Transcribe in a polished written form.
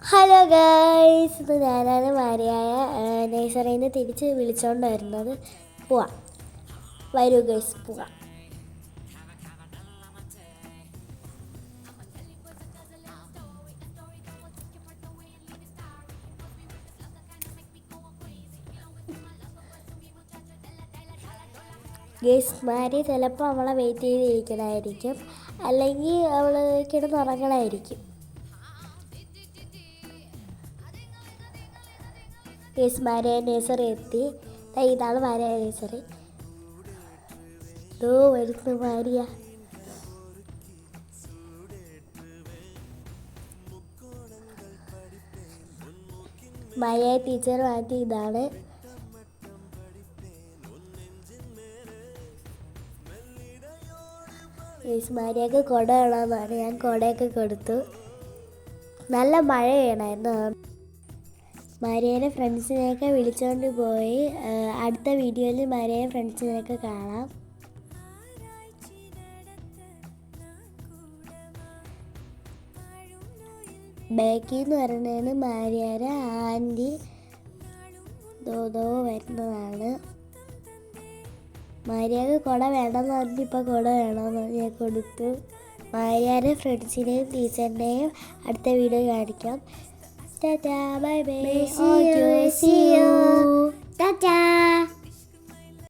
Hello guys, ഇത് ഞാനാണ് മാരിയായ നഴ്സറിയിൽ നിന്ന് തിരിച്ച് വിളിച്ചുകൊണ്ട് വരുന്നത്. പോവാം, വരൂ ഗൈസ്, പോവാം. ഗൈസ്, മാരി ചിലപ്പോൾ അവളെ വെയിറ്റ് ചെയ്തിരിക്കണമായിരിക്കും, അല്ലെങ്കിൽ അവൾ കിടന്നുറങ്ങണമായിരിക്കും. ഗൈസ്, മാരിയ നഴ്സറി എത്തി. ഇതാണ് മാരിയ നഴ്സറി. ഇതോ വരുന്നു മാരിയ. മാരിയ ടീച്ചർ മാറ്റി. ഇതാണ് ഗൈസ്, മാരിയക്ക് കുട വേണമെന്നാണ്. ഞാൻ കുടയൊക്കെ കൊടുത്തു. നല്ല മഴ ചെയ്യണമായിരുന്നു. മാരിയേനെ ഫ്രണ്ട്സിനെയൊക്കെ വിളിച്ചുകൊണ്ട് പോയി. അടുത്ത വീഡിയോയിൽ മാരിയെ ഫ്രണ്ട്സിനെയൊക്കെ കാണാം. ബേക്കി എന്ന് പറയുന്നതാണ് മാരിയയുടെ ആൻറ്റി. ദോ വരുന്നതാണ്. മാരിയക്ക് കുട വേണമെന്ന് പറഞ്ഞ് ഇപ്പോൾ കുട വേണമെന്ന് ഞാൻ കൊടുത്തു. മാരിയയുടെ ഫ്രണ്ട്സിനെയും ടീച്ചറിനെയും അടുത്ത വീഡിയോ കാണിക്കാം. Ta-ta, bye bye. See you. Ta-ta.